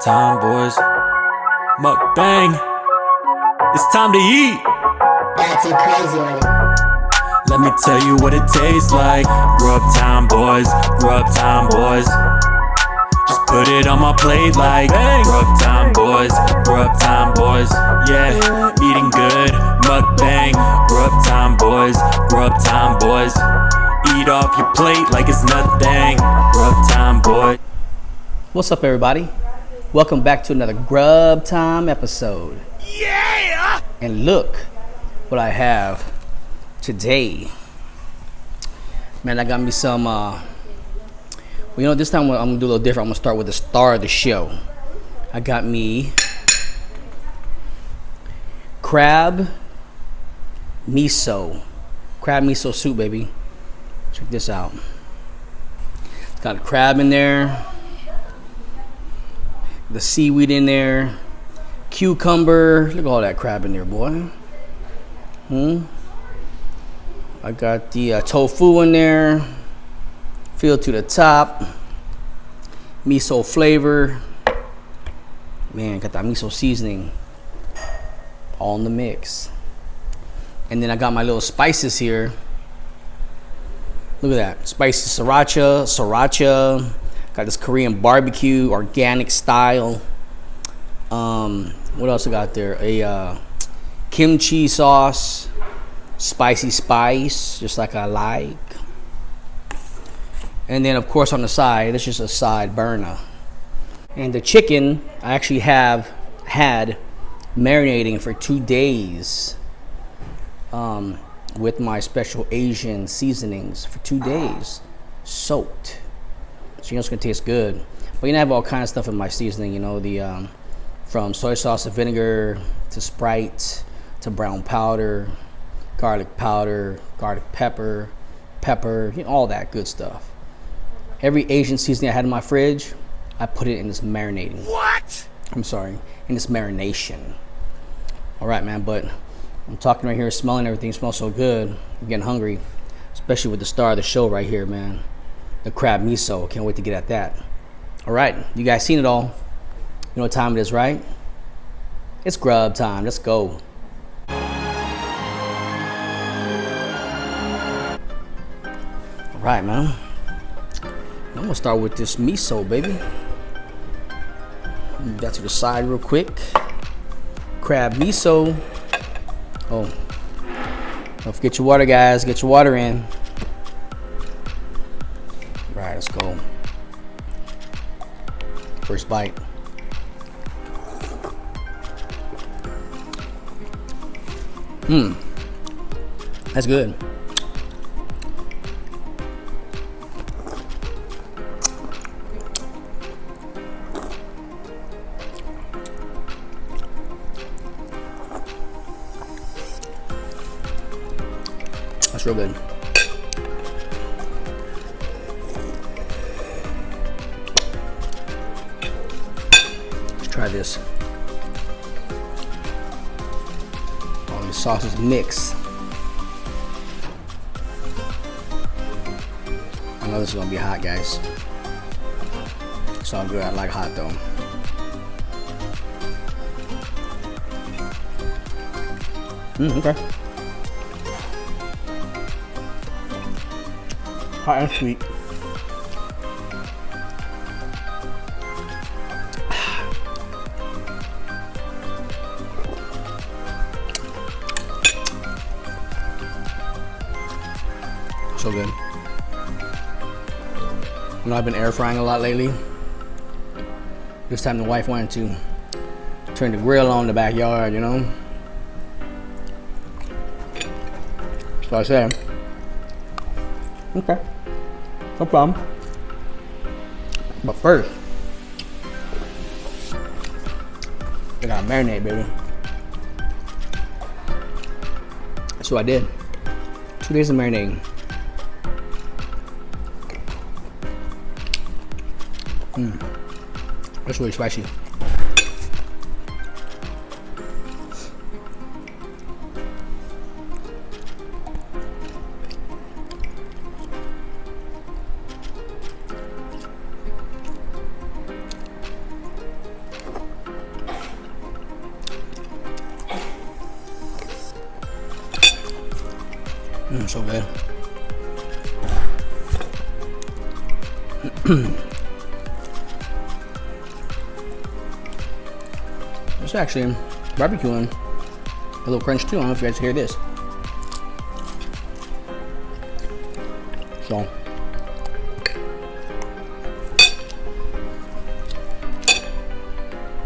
time, boys. Mukbang. It's time to eat. That's too crazy already. Let me tell you what it tastes like. Grub time, boys. Grub time, boys. Just put it on my plate like grub time, boys. Grub time, boys. Yeah, eating good. Mukbang. Grub time, boys. Grub time, boys. Eat off your plate like it's nothing. Grub time, boys. What's up, everybody? Welcome back to another Grub Time episode. Yeah! And look what I have today. Man, I got me some, this time I'm gonna do a little different. I'm gonna start with the star of the show. I got me crab miso soup, baby. Check this out. It's got a crab in there, the seaweed in there, cucumber. Look at all that crab in there, boy. I got the tofu in there, filled to the top, miso flavor. Man, got that miso seasoning all in the mix. And then I got my little spices here. Look at that, spicy sriracha. Got this Korean barbecue, organic style. What else I got there? A kimchi sauce, spicy spice, just like I like. And then, of course, on the side, it's just a side burner. And the chicken, I actually have had marinating for 2 days with my special Asian seasonings for 2 days, soaked. So it's gonna taste good. But you know, I have all kinds of stuff in my seasoning. You know, the from soy sauce to vinegar to Sprite to brown powder, garlic pepper, all that good stuff. Every Asian seasoning I had in my fridge, I put it in this marinating. In this marination. All right, man. But I'm talking right here, smelling everything. It smells so good. I'm getting hungry, especially with the star of the show right here, man. The crab miso. Can't wait to get at that. All right, you guys seen it all. You know what time it is, right? It's grub time. Let's go. All right, man. I'm gonna start with this miso, baby. Move that to the side real quick. Crab miso. Oh, don't forget your water, guys. Get your water in. All right, let's go. First bite. That's good. That's real good. Let's try this. All these sauces mix. I know this is gonna be hot, guys. It's all good. I like hot though. Okay. Hot and sweet. So good. You know, I've been air frying a lot lately. This time the wife wanted to turn the grill on in the backyard, you know. So I said, okay, no problem. But first, I gotta marinate, baby. That's what I did. 2 days of marinating. That's really spicy. So good. It's actually barbecuing a little crunch too. I don't know if you guys hear this. So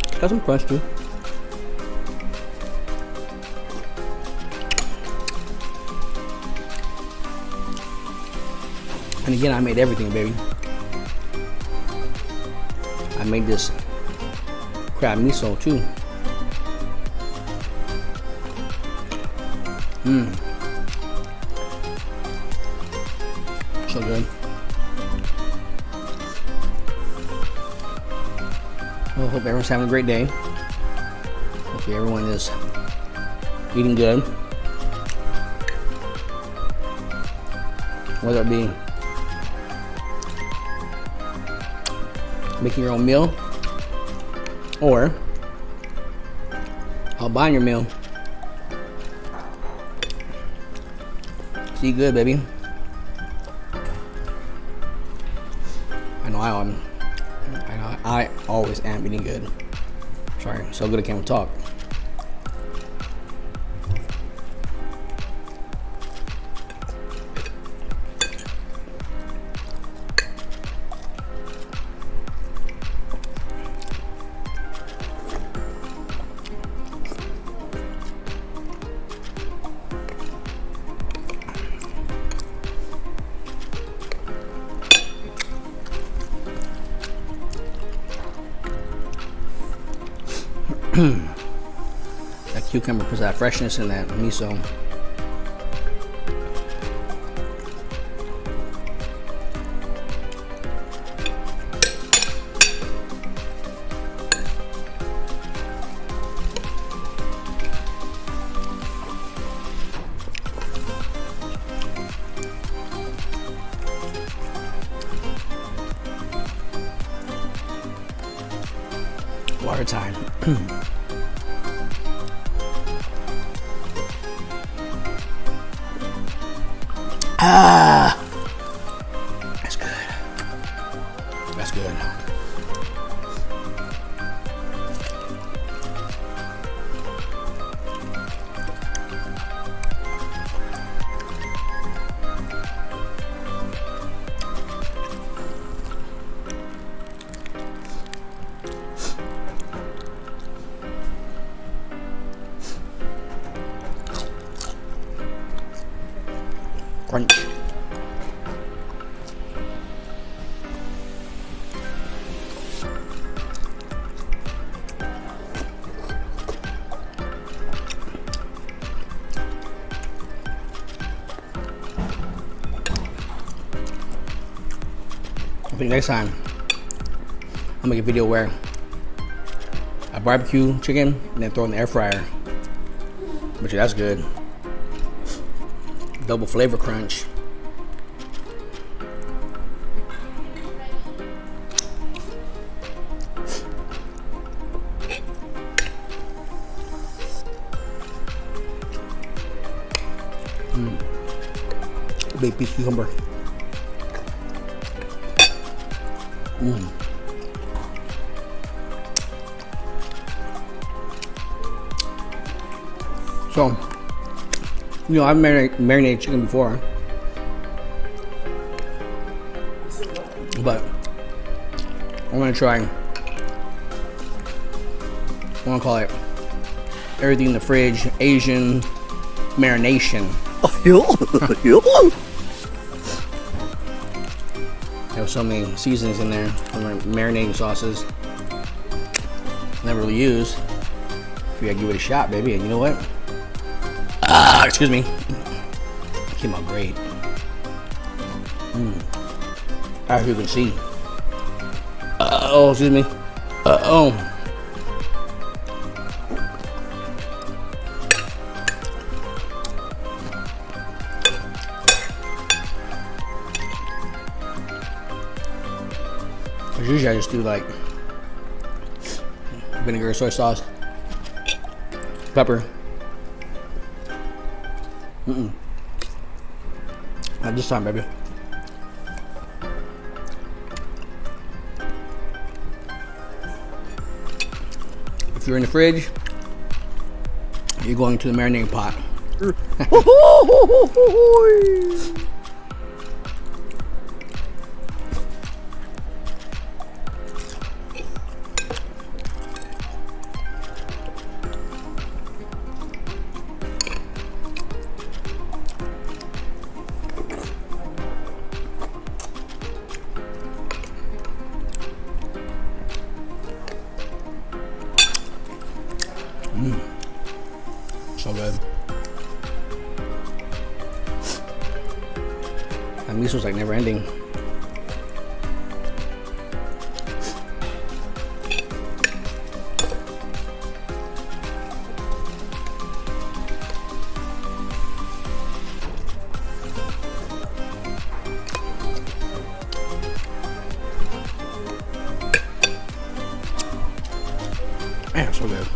it's got some crunch too. And again, I made everything, baby. I made this crab miso too. So good. Well, hope everyone's having a great day. Hopefully everyone is eating good. Whether it be making your own meal or buying your meal. See good, baby. I always am eating good. Sorry, so good I can't talk. That cucumber puts that freshness in that miso. Water time. That's good. That's good. Crunch. I think next time I'll make a video where I barbecue chicken and then throw it in the air fryer. But yeah, that's good. Double flavor crunch. Big piece of cucumber. So, you know, I've marinated chicken before, but I'm gonna try. I want to call it everything in the fridge Asian marination. There's so many seasonings in there, marinating sauces. Never really use. If you gotta give it a shot, baby, and you know what? Excuse me. Came out great. As you can see. Oh, excuse me. Oh. Usually I just do like vinegar, soy sauce, pepper. Not this time, baby. If you're in the fridge, you're going to the marinating pot. So good. That miso's like never ending. Man, so good.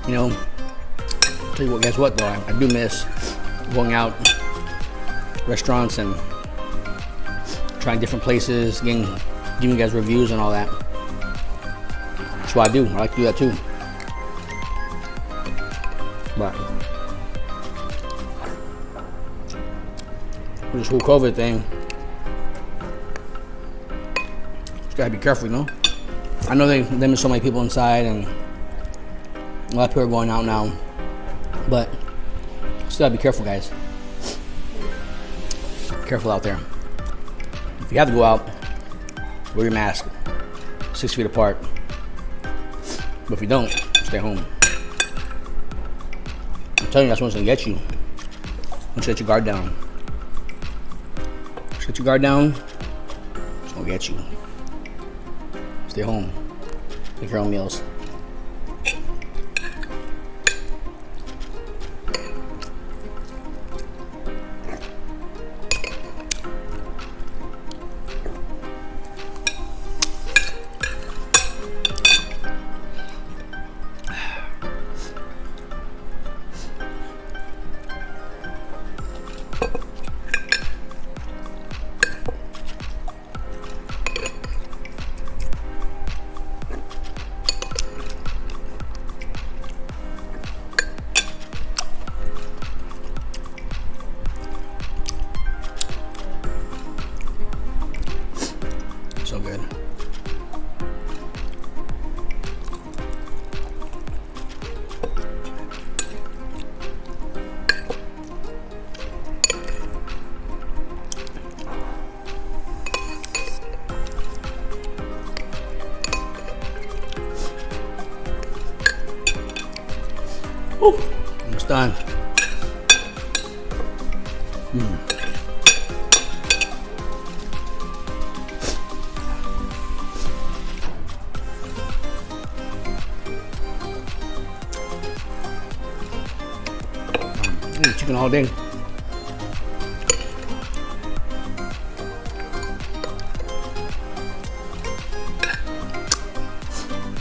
You know, tell you what, guess what though, I do miss going out restaurants and trying different places, giving you guys reviews and all that. That's what I do. I like to do that too. But with this whole COVID thing, just gotta be careful, you know. I know they limit so many people inside and a lot of people are going out now, but still gotta be careful, guys. Careful out there. If you have to go out, wear your mask 6 feet apart. But if you don't, stay home. I'm telling you, that's what's gonna get you. Once you let your guard down. Once you let your guard down, it's gonna get you. Stay home. Make your own meals. So good. Ooh, almost done. Chicken all day.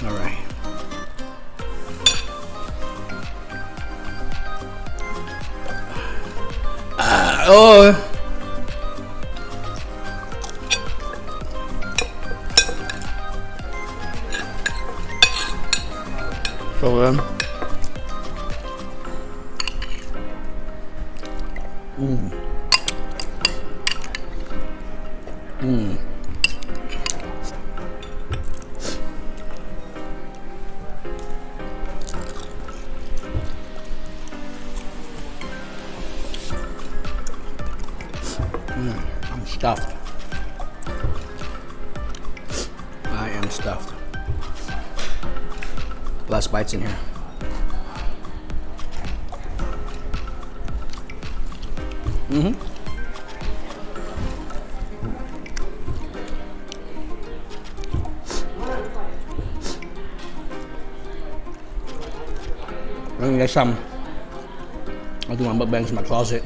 All right. Oh. So good. I'm stuffed. I am stuffed. Last bites in here. Maybe next time I'll do my mukbangs in my closet.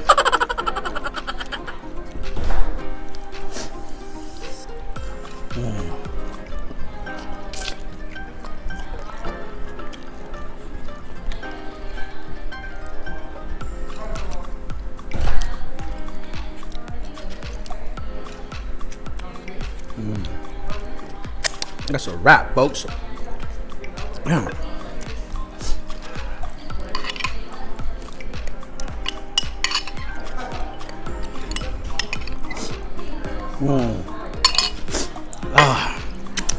That's a wrap, folks. Yeah.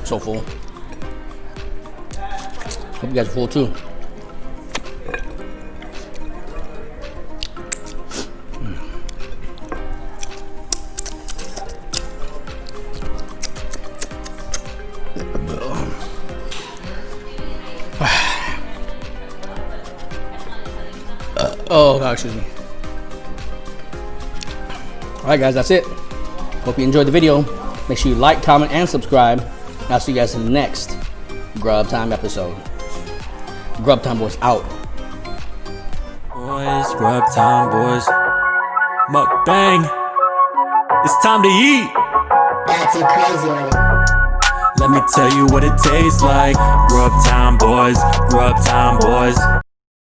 So full. Hope you guys are full too. Oh God, excuse me. Alright guys, that's it. Hope you enjoyed the video. Make sure you like, comment, and subscribe. And I'll see you guys in the next Grub Time episode. Grub Time Boys out. Boys, grub time, boys. Mukbang. It's time to eat. That's too crazy on it. Let me tell you what it tastes like. Grub time, boys. Grub time, boys.